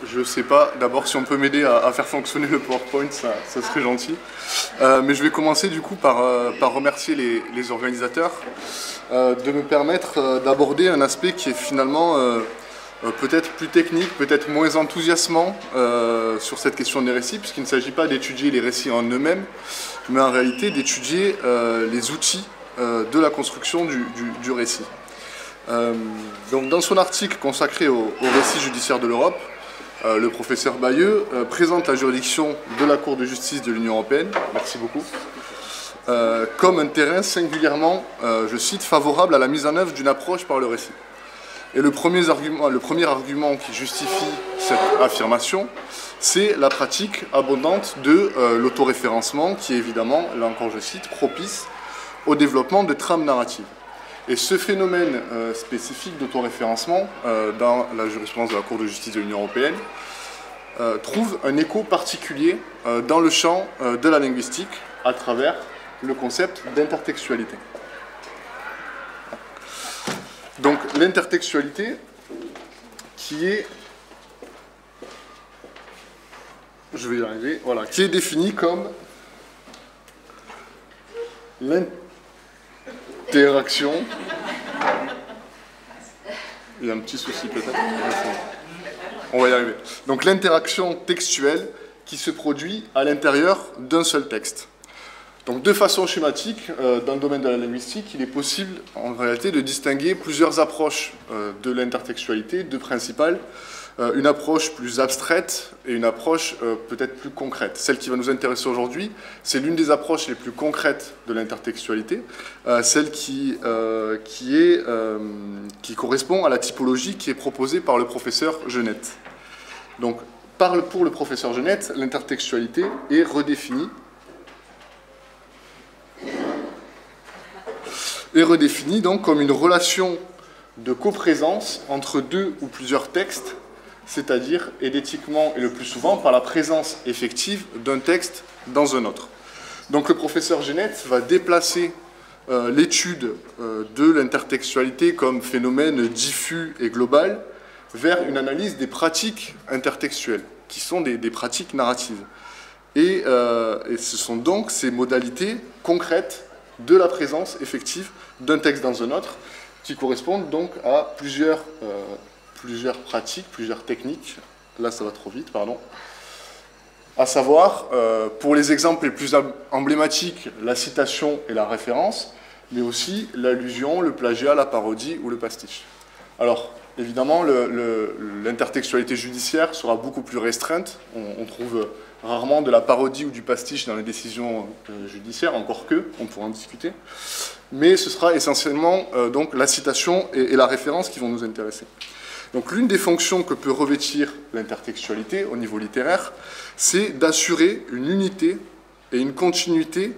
Je ne sais pas, d'abord si on peut m'aider à faire fonctionner le PowerPoint, ça serait gentil. Mais je vais commencer du coup par remercier les organisateurs de me permettre d'aborder un aspect qui est finalement peut-être plus technique, peut-être moins enthousiasmant sur cette question des récits, puisqu'il ne s'agit pas d'étudier les récits en eux-mêmes, mais en réalité d'étudier les outils de la construction du récit. Donc dans son article consacré au récit judiciaire de l'Europe, le professeur Bayeux présente la juridiction de la Cour de justice de l'Union européenne, merci beaucoup, comme un terrain singulièrement, je cite, favorable à la mise en œuvre d'une approche par le récit. Et le premier argument qui justifie cette affirmation, c'est la pratique abondante de l'autoréférencement qui est évidemment, là encore je cite, propice au développement de trames narratives. Et ce phénomène spécifique d'autoréférencement dans la jurisprudence de la Cour de justice de l'Union européenne trouve un écho particulier dans le champ de la linguistique à travers le concept d'intertextualité. Donc l'intertextualité qui est, je vais y arriver, voilà, qui est définie comme l'interaction. Il y a un petit souci peut-être. On va y arriver. Donc l'interaction textuelle qui se produit à l'intérieur d'un seul texte. Donc de façon schématique, dans le domaine de la linguistique, il est possible en réalité de distinguer plusieurs approches de l'intertextualité, deux principales. Une approche plus abstraite et une approche peut-être plus concrète. Celle qui va nous intéresser aujourd'hui, c'est l'une des approches les plus concrètes de l'intertextualité, celle qui correspond à la typologie qui est proposée par le professeur Genette. Donc, pour le professeur Genette, l'intertextualité est redéfinie donc comme une relation de coprésence entre deux ou plusieurs textes, c'est-à-dire édétiquement et le plus souvent par la présence effective d'un texte dans un autre. Donc le professeur Genette va déplacer l'étude de l'intertextualité comme phénomène diffus et global vers une analyse des pratiques intertextuelles, qui sont des pratiques narratives. Et ce sont donc ces modalités concrètes de la présence effective d'un texte dans un autre, qui correspondent donc à plusieurs pratiques, plusieurs techniques. Là, ça va trop vite, pardon. À savoir, pour les exemples les plus emblématiques, la citation et la référence, mais aussi l'allusion, le plagiat, la parodie ou le pastiche. Alors, évidemment, l'intertextualité judiciaire sera beaucoup plus restreinte. On trouve rarement de la parodie ou du pastiche dans les décisions judiciaires, encore que, on pourra en discuter. Mais ce sera essentiellement donc, la citation et la référence qui vont nous intéresser. Donc l'une des fonctions que peut revêtir l'intertextualité au niveau littéraire, c'est d'assurer une unité et une continuité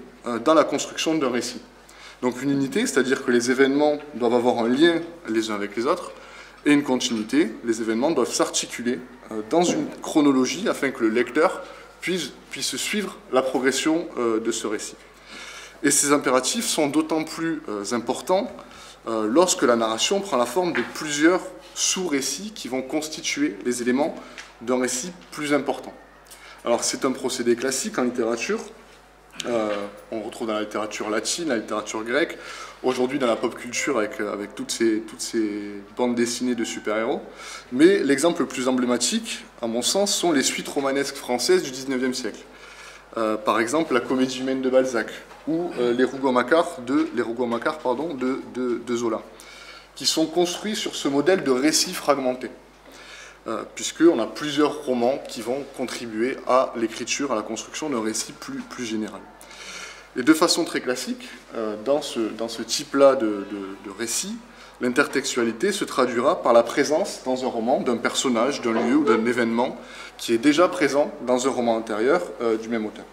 dans la construction d'un récit. Donc une unité, c'est-à-dire que les événements doivent avoir un lien les uns avec les autres, et une continuité, les événements doivent s'articuler dans une chronologie afin que le lecteur puisse suivre la progression de ce récit. Et ces impératifs sont d'autant plus importants lorsque la narration prend la forme de plusieurs sous-récits qui vont constituer les éléments d'un récit plus important. Alors c'est un procédé classique en littérature, on retrouve dans la littérature latine, la littérature grecque, aujourd'hui dans la pop culture avec toutes ces bandes dessinées de super-héros, mais l'exemple le plus emblématique, à mon sens, sont les suites romanesques françaises du XIXe siècle. Par exemple, la Comédie humaine de Balzac, ou les Rougon-Macquart de Zola, qui sont construits sur ce modèle de récit fragmenté, puisqu'on a plusieurs romans qui vont contribuer à l'écriture, à la construction d'un récit plus général. Et de façon très classique, dans ce type-là de récit, l'intertextualité se traduira par la présence dans un roman d'un personnage, d'un lieu ou d'un événement qui est déjà présent dans un roman antérieur du même auteur.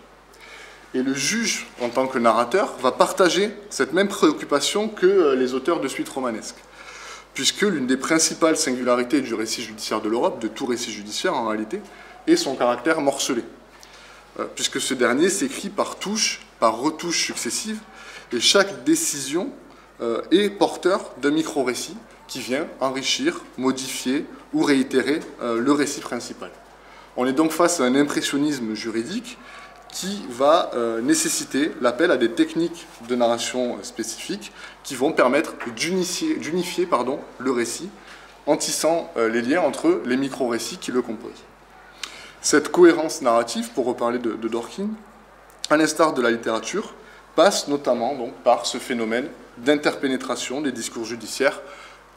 Et le juge, en tant que narrateur, va partager cette même préoccupation que les auteurs de suites romanesques, puisque l'une des principales singularités du récit judiciaire de l'Europe, de tout récit judiciaire en réalité, est son caractère morcelé, puisque ce dernier s'écrit par touches, par retouches successives, et chaque décision est porteur d'un micro-récit qui vient enrichir, modifier ou réitérer le récit principal. On est donc face à un impressionnisme juridique qui va nécessiter l'appel à des techniques de narration spécifiques qui vont permettre d'unifier le récit en tissant les liens entre les micro-récits qui le composent. Cette cohérence narrative, pour reparler de Dworkin, à l'instar de la littérature, passe notamment donc, par ce phénomène d'interpénétration des discours judiciaires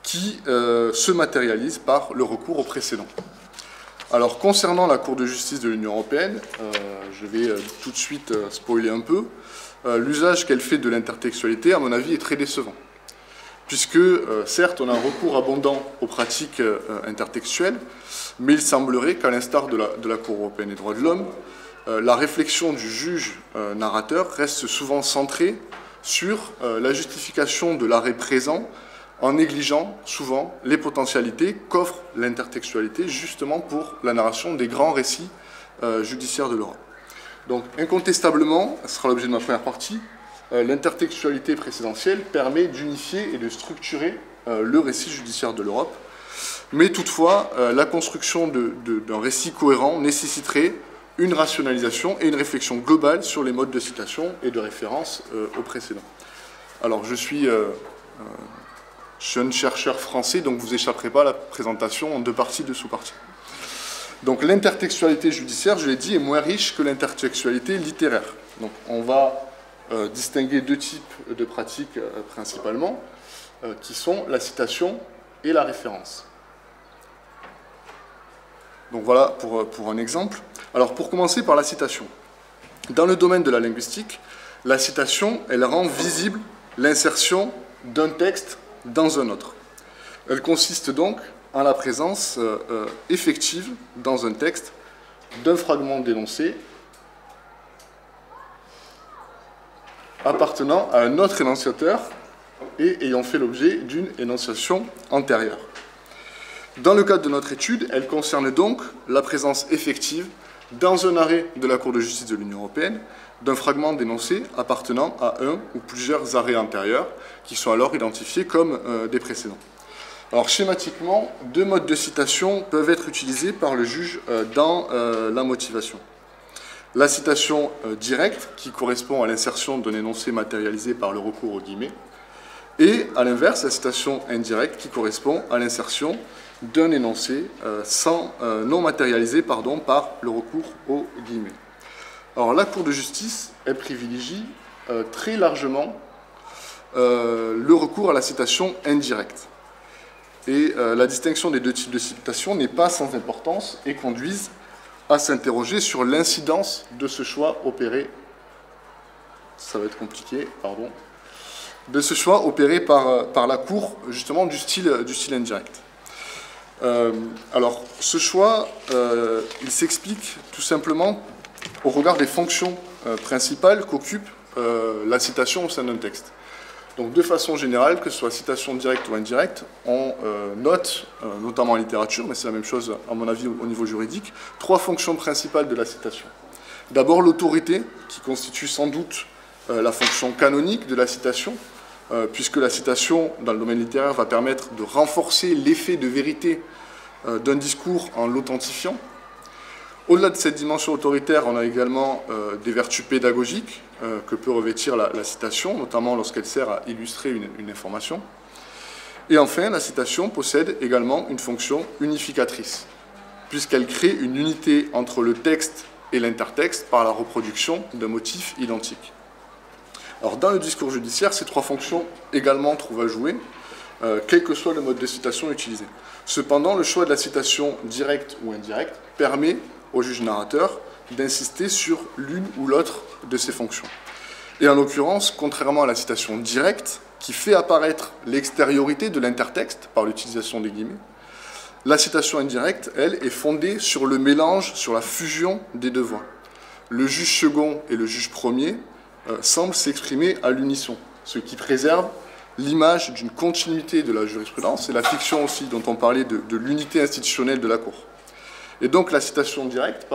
qui se matérialise par le recours au précédent. Alors, concernant la Cour de justice de l'Union européenne, je vais tout de suite spoiler un peu, l'usage qu'elle fait de l'intertextualité, à mon avis, est très décevant. Puisque, certes, on a un recours abondant aux pratiques intertextuelles, mais il semblerait qu'à l'instar de la Cour européenne des droits de l'homme, la réflexion du juge narrateur reste souvent centrée sur la justification de l'arrêt présent en négligeant souvent les potentialités qu'offre l'intertextualité justement pour la narration des grands récits judiciaires de l'Europe. Donc incontestablement, ce sera l'objet de ma première partie, l'intertextualité précédentielle permet d'unifier et de structurer le récit judiciaire de l'Europe, mais toutefois la construction d'un récit cohérent nécessiterait une rationalisation et une réflexion globale sur les modes de citation et de référence au précédent. Alors je suis jeune chercheur français, donc vous échapperez pas à la présentation en deux parties, deux sous-parties. Donc l'intertextualité judiciaire, je l'ai dit, est moins riche que l'intertextualité littéraire. Donc on va distinguer deux types de pratiques principalement, qui sont la citation et la référence. Donc voilà pour un exemple. Alors pour commencer par la citation. Dans le domaine de la linguistique, la citation, elle rend visible l'insertion d'un texte dans un autre. Elle consiste donc en la présence effective dans un texte d'un fragment d'énoncé appartenant à un autre énonciateur et ayant fait l'objet d'une énonciation antérieure. Dans le cadre de notre étude, elle concerne donc la présence effective dans un arrêt de la Cour de justice de l'Union européenne d'un fragment d'énoncé appartenant à un ou plusieurs arrêts antérieurs qui sont alors identifiés comme des précédents. Alors schématiquement, deux modes de citation peuvent être utilisés par le juge dans la motivation. La citation directe, qui correspond à l'insertion d'un énoncé matérialisé par le recours aux guillemets, et à l'inverse, la citation indirecte, qui correspond à l'insertion d'un énoncé non matérialisé par le recours aux guillemets. Alors la Cour de justice, elle privilégie très largement le recours à la citation indirecte. Et la distinction des deux types de citation n'est pas sans importance et conduisent à s'interroger sur l'incidence de ce choix opéré, ça va être compliqué, pardon, de ce choix opéré par la Cour, justement, du style indirect. Alors, ce choix, il s'explique tout simplement au regard des fonctions principales qu'occupe la citation au sein d'un texte. Donc, de façon générale, que ce soit citation directe ou indirecte, on note, notamment en littérature, mais c'est la même chose, à mon avis, au niveau juridique, trois fonctions principales de la citation. D'abord, l'autorité, qui constitue sans doute la fonction canonique de la citation, puisque la citation, dans le domaine littéraire, va permettre de renforcer l'effet de vérité d'un discours en l'authentifiant. Au-delà de cette dimension autoritaire, on a également des vertus pédagogiques que peut revêtir la citation, notamment lorsqu'elle sert à illustrer une information. Et enfin, la citation possède également une fonction unificatrice, puisqu'elle crée une unité entre le texte et l'intertexte par la reproduction d'un motif identique. Alors, dans le discours judiciaire, ces trois fonctions également trouvent à jouer, quel que soit le mode de citation utilisé. Cependant, le choix de la citation directe ou indirecte permet au juge narrateur d'insister sur l'une ou l'autre de ces fonctions. Et en l'occurrence, contrairement à la citation directe, qui fait apparaître l'extériorité de l'intertexte par l'utilisation des guillemets, la citation indirecte, elle, est fondée sur le mélange, sur la fusion des deux voix. Le juge second et le juge premier semblent s'exprimer à l'unisson, ce qui préserve l'image d'une continuité de la jurisprudence et la fiction aussi dont on parlait de l'unité institutionnelle de la Cour. Et donc la citation indirecte,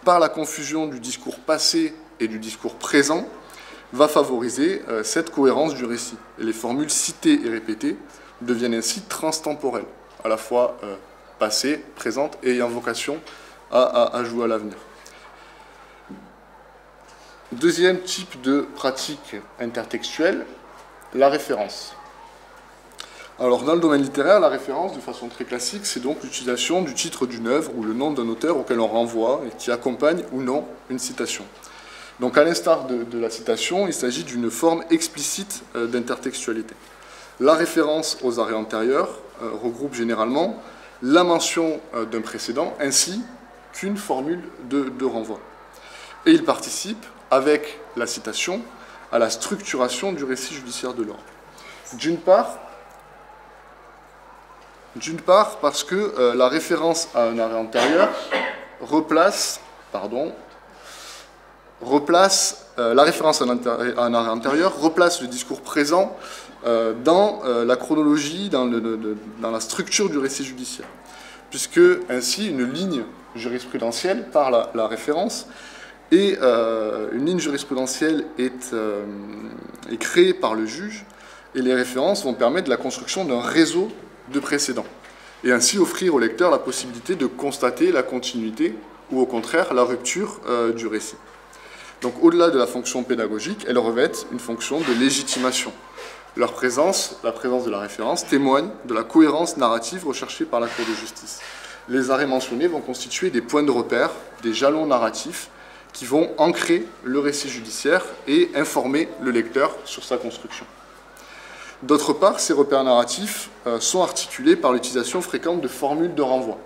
par la confusion du discours passé et du discours présent, va favoriser cette cohérence du récit. Et les formules citées et répétées deviennent ainsi transtemporelles, à la fois passée, présente et ayant vocation à jouer à l'avenir. Deuxième type de pratique intertextuelle, la référence. Alors, dans le domaine littéraire, la référence, de façon très classique, c'est donc l'utilisation du titre d'une œuvre ou le nom d'un auteur auquel on renvoie et qui accompagne ou non une citation. Donc, à l'instar de la citation, il s'agit d'une forme explicite d'intertextualité. La référence aux arrêts antérieurs regroupe généralement la mention d'un précédent ainsi qu'une formule de renvoi. Et il participe, avec la citation, à la structuration du récit judiciaire de l'ordre. D'une part parce que la référence à un arrêt antérieur replace le discours présent dans la chronologie, dans la structure du récit judiciaire. Puisque ainsi une ligne jurisprudentielle par la référence, et une ligne jurisprudentielle est créée par le juge, et les références vont permettre la construction d'un réseau de précédents, et ainsi offrir au lecteur la possibilité de constater la continuité ou au contraire la rupture du récit. Donc au-delà de la fonction pédagogique, elles revêtent une fonction de légitimation. Leur présence, la présence de la référence, témoigne de la cohérence narrative recherchée par la Cour de justice. Les arrêts mentionnés vont constituer des points de repère, des jalons narratifs qui vont ancrer le récit judiciaire et informer le lecteur sur sa construction. D'autre part, ces repères narratifs sont articulés par l'utilisation fréquente de formules de renvoi.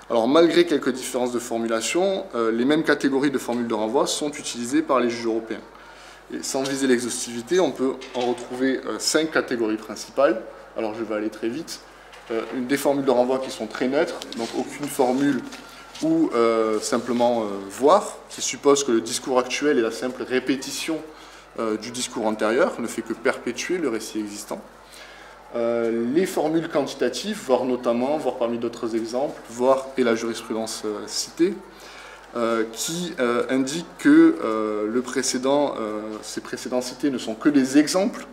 Alors, malgré quelques différences de formulation, les mêmes catégories de formules de renvoi sont utilisées par les juges européens. Et sans viser l'exhaustivité, on peut en retrouver 5 catégories principales. Alors, je vais aller très vite. Des formules de renvoi qui sont très neutres, donc aucune formule ou simplement voir, qui suppose que le discours actuel est la simple répétition du discours antérieur, ne fait que perpétuer le récit existant. Les formules quantitatives, voire notamment, voire parmi d'autres exemples, voire et la jurisprudence citée, qui indiquent que ces précédents cités ne sont que des exemples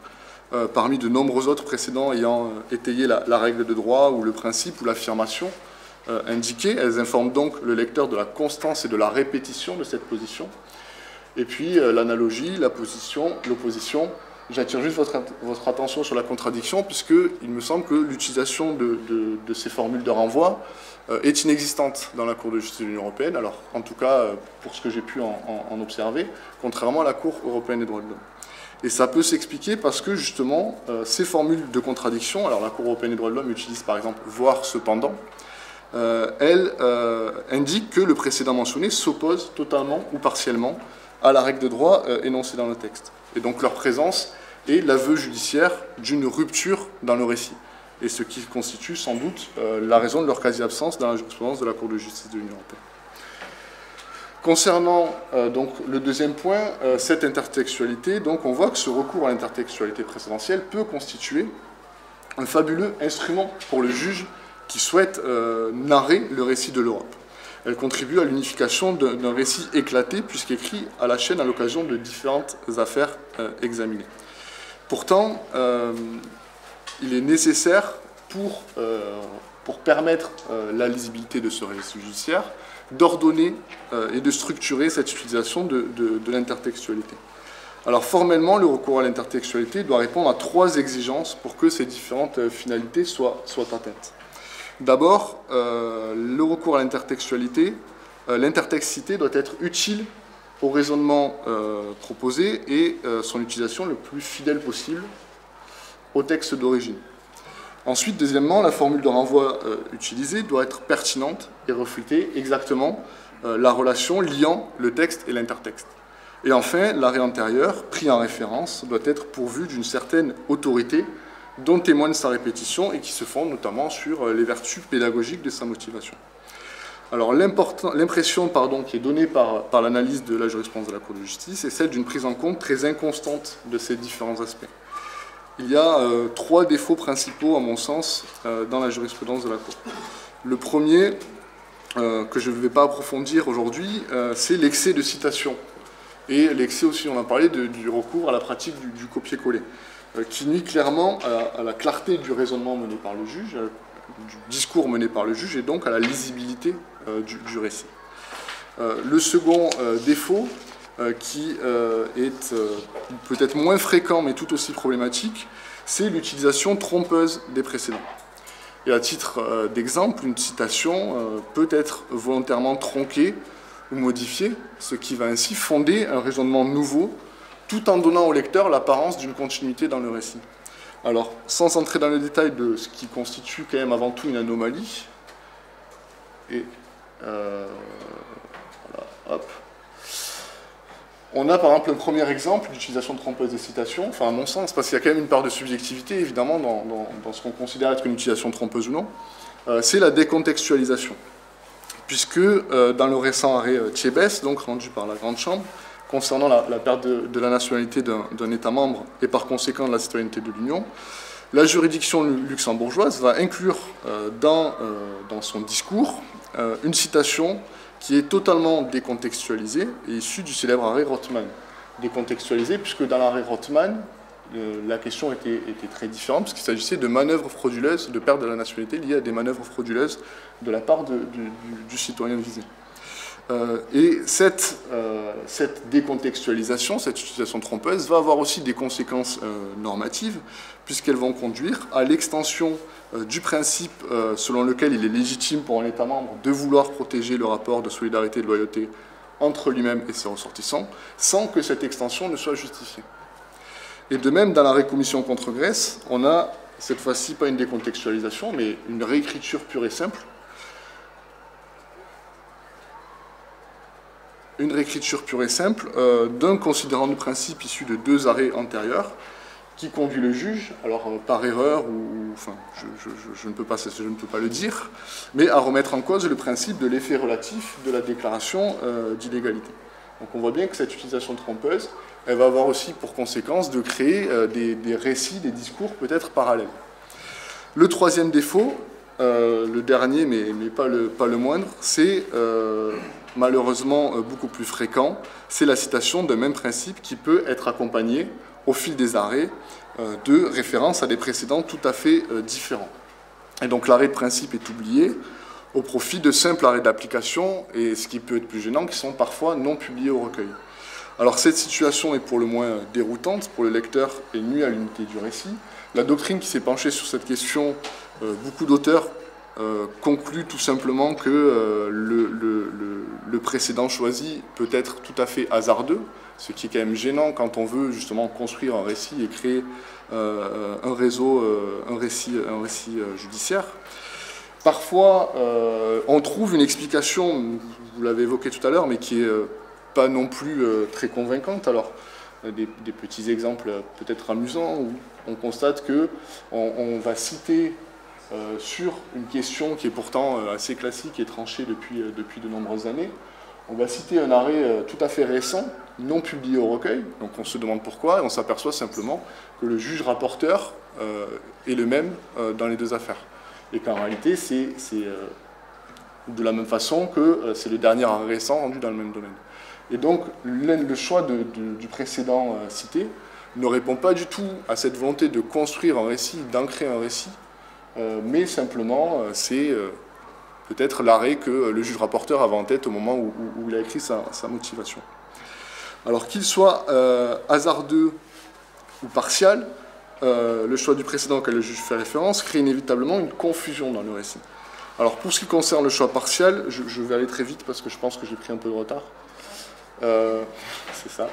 parmi de nombreux autres précédents ayant étayé la règle de droit ou le principe ou l'affirmation indiquée. Elles informent donc le lecteur de la constance et de la répétition de cette position. Et puis l'analogie, l'opposition. J'attire juste votre attention sur la contradiction, puisqu'il me semble que l'utilisation de ces formules de renvoi est inexistante dans la Cour de justice de l'Union européenne, alors en tout cas pour ce que j'ai pu en observer, contrairement à la Cour européenne des droits de l'homme. Et ça peut s'expliquer parce que justement ces formules de contradiction, alors la Cour européenne des droits de l'homme utilise par exemple « voire cependant », elle indique que le précédent mentionné s'oppose totalement ou partiellement à la règle de droit énoncée dans le texte. Et donc leur présence est l'aveu judiciaire d'une rupture dans le récit. Et ce qui constitue sans doute la raison de leur quasi-absence dans la jurisprudence de la Cour de justice de l'Union européenne. Concernant donc le deuxième point, cette intertextualité, donc on voit que ce recours à l'intertextualité précédentielle peut constituer un fabuleux instrument pour le juge qui souhaite narrer le récit de l'Europe. Elle contribue à l'unification d'un récit éclaté, puisqu'écrit à la chaîne à l'occasion de différentes affaires examinées. Pourtant, il est nécessaire, pour permettre la lisibilité de ce récit judiciaire, d'ordonner et de structurer cette utilisation de l'intertextualité. Alors formellement, le recours à l'intertextualité doit répondre à 3 exigences pour que ces différentes finalités soient atteintes. D'abord, le recours à l'intertextualité, l'intertexte cité doit être utile au raisonnement proposé et son utilisation le plus fidèle possible au texte d'origine. Ensuite, deuxièmement, la formule de renvoi utilisée doit être pertinente et refléter exactement la relation liant le texte et l'intertexte. Et enfin, l'arrêt antérieur, pris en référence, doit être pourvu d'une certaine autorité dont témoigne sa répétition et qui se fonde notamment sur les vertus pédagogiques de sa motivation. Alors l'impression qui est donnée par l'analyse de la jurisprudence de la Cour de justice est celle d'une prise en compte très inconstante de ces différents aspects. Il y a 3 défauts principaux, à mon sens, dans la jurisprudence de la Cour. Le premier, que je ne vais pas approfondir aujourd'hui, c'est l'excès de citation. Et l'excès aussi, on a parlé du recours à la pratique du copier-coller, qui nuit clairement à la clarté du raisonnement mené par le juge, du discours mené par le juge et donc à la lisibilité du récit. Le second défaut, qui est peut-être moins fréquent mais tout aussi problématique, c'est l'utilisation trompeuse des précédents. Et à titre d'exemple, une citation peut être volontairement tronquée ou modifiée, ce qui va ainsi fonder un raisonnement nouveau, tout en donnant au lecteur l'apparence d'une continuité dans le récit. Alors, sans entrer dans le détail de ce qui constitue quand même avant tout une anomalie, et voilà, hop. On a par exemple un premier exemple d'utilisation trompeuse des citations, enfin à mon sens, parce qu'il y a quand même une part de subjectivité évidemment dans ce qu'on considère être une utilisation trompeuse ou non, c'est la décontextualisation. Puisque dans le récent arrêt Thiébès, donc rendu par la Grande Chambre, concernant la perte de la nationalité d'un État membre et par conséquent de la citoyenneté de l'Union, la juridiction luxembourgeoise va inclure dans son discours une citation qui est totalement décontextualisée et issue du célèbre arrêt Rothman. Décontextualisée puisque dans l'arrêt Rothman, la question était très différente puisqu'il s'agissait de manœuvres frauduleuses, de perte de la nationalité liées à des manœuvres frauduleuses de la part du citoyen visé. Et cette décontextualisation, cette utilisation trompeuse, va avoir aussi des conséquences normatives, puisqu'elles vont conduire à l'extension du principe selon lequel il est légitime pour un État membre de vouloir protéger le rapport de solidarité et de loyauté entre lui-même et ses ressortissants, sans que cette extension ne soit justifiée. Et de même, dans l'arrêt Commission contre Grèce, on a cette fois-ci pas une décontextualisation, mais une réécriture pure et simple, d'un considérant de principe issu de deux arrêts antérieurs qui conduit le juge, alors par erreur, enfin, je ne peux pas le dire, mais à remettre en cause le principe de l'effet relatif de la déclaration d'illégalité. Donc on voit bien que cette utilisation trompeuse, elle va avoir aussi pour conséquence de créer des récits, des discours peut-être parallèles. Le troisième défaut, le dernier mais pas le moindre, c'est malheureusement beaucoup plus fréquent, c'est la citation d'un même principe qui peut être accompagné au fil des arrêts de références à des précédents tout à fait différents. Et donc l'arrêt de principe est oublié au profit de simples arrêts d'application, et ce qui peut être plus gênant, qui sont parfois non publiés au recueil. Alors cette situation est pour le moins déroutante pour le lecteur et nuit à l'unité du récit. La doctrine qui s'est penchée sur cette question, beaucoup d'auteurs concluent tout simplement que le précédent choisi peut être tout à fait hasardeux, ce qui est quand même gênant quand on veut justement construire un récit et créer un récit judiciaire. Parfois, on trouve une explication, vous l'avez évoqué tout à l'heure, mais qui est pas non plus très convaincante. Alors, des petits exemples peut-être amusants, où on constate qu'on va citer sur une question qui est pourtant assez classique et tranchée depuis de nombreuses années, on va citer un arrêt tout à fait récent, non publié au recueil, donc on se demande pourquoi, et on s'aperçoit simplement que le juge rapporteur est le même dans les deux affaires. Et qu'en réalité, c'est de la même façon que c'est le dernier arrêt récent rendu dans le même domaine. Et donc, le choix du précédent cité ne répond pas du tout à cette volonté de construire un récit, d'ancrer un récit, mais simplement, c'est peut-être l'arrêt que le juge rapporteur avait en tête au moment où il a écrit sa motivation. Alors qu'il soit hasardeux ou partial, le choix du précédent auquel le juge fait référence crée inévitablement une confusion dans le récit. Alors pour ce qui concerne le choix partial, je vais aller très vite parce que je pense que j'ai pris un peu de retard. C'est ça.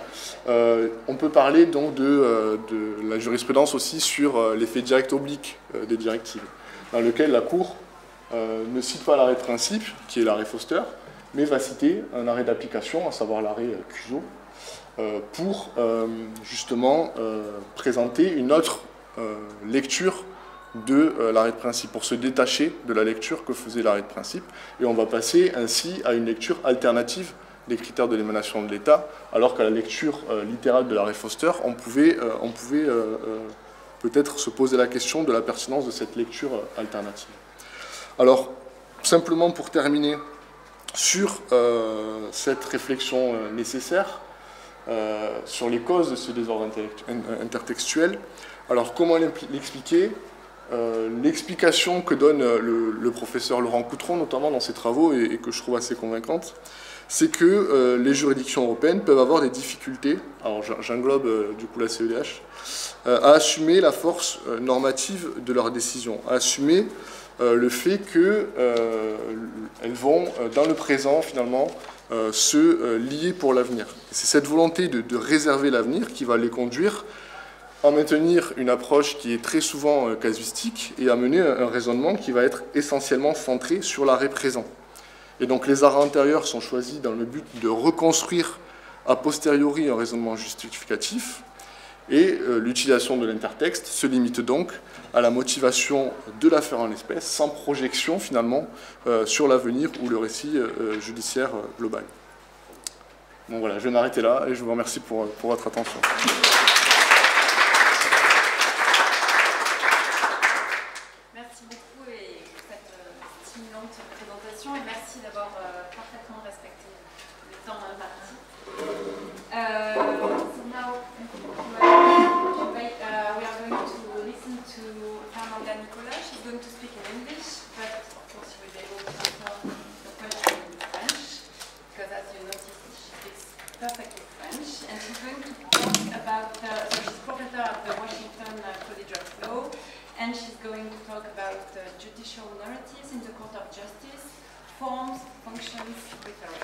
On peut parler donc de la jurisprudence aussi sur l'effet direct oblique des directives, dans lequel la Cour ne cite pas l'arrêt de principe, qui est l'arrêt Foster, mais va citer un arrêt d'application, à savoir l'arrêt Cuso, pour justement présenter une autre lecture de l'arrêt de principe, pour se détacher de la lecture que faisait l'arrêt de principe. Et on va passer ainsi à une lecture alternative des critères de l'émanation de l'État, alors qu'à la lecture littérale de l'arrêt Foster, on pouvait peut-être se poser la question de la pertinence de cette lecture alternative. Alors, simplement pour terminer sur cette réflexion nécessaire, sur les causes de ce désordre intertextuel, alors comment l'expliquer? l'explication que donne le professeur Laurent Coutron, notamment dans ses travaux, et que je trouve assez convaincante, c'est que les juridictions européennes peuvent avoir des difficultés, alors j'englobe du coup la CEDH, à assumer la force normative de leurs décisions, à assumer le fait qu'elles vont, dans le présent, finalement, se lier pour l'avenir. C'est cette volonté de réserver l'avenir qui va les conduire à maintenir une approche qui est très souvent casuistique et à mener un raisonnement qui va être essentiellement centré sur l'arrêt présent. Et donc les arrêts antérieurs sont choisis dans le but de reconstruire a posteriori un raisonnement justificatif, et l'utilisation de l'intertexte se limite donc à la motivation de l'affaire en l'espèce, sans projection finalement sur l'avenir ou le récit judiciaire global. Donc voilà, je vais m'arrêter là et je vous remercie pour votre attention. Merci beaucoup et pour cette stimulante présentation et merci d'avoir parfaitement respecté le temps imparti. So now we are going to listen to Fernanda Nicolas. She's going to speak in English, but of course you will be able to answer the question in French, because as you noticed, she speaks perfectly French, and she's going to talk about, so she's professor at the Washington College of Law, and she's going to talk about judicial narratives in the Court of Justice, forms, functions, rhetoric.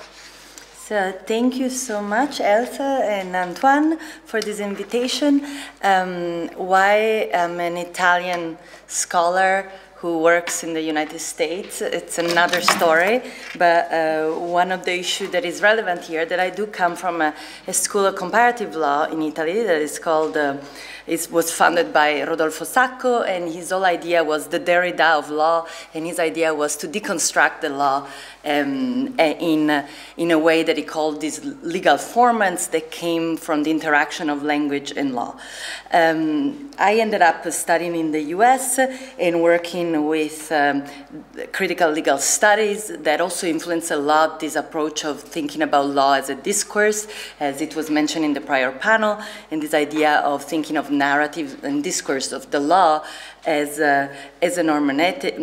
So thank you so much, Elsa and Antoine, for this invitation. Why I'm an Italian scholar who works in the United States, it's another story, but one of the issues that is relevant here, that I do come from a school of comparative law in Italy that is called, it was founded by Rodolfo Sacco, and his whole idea was the Derrida of law, and his idea was to deconstruct the law in a way that he called these legal formats that came from the interaction of language and law. I ended up studying in the US and working with critical legal studies that also influence a lot this approach of thinking about law as a discourse, as it was mentioned in the prior panel, and this idea of thinking of narrative and discourse of the law as a normative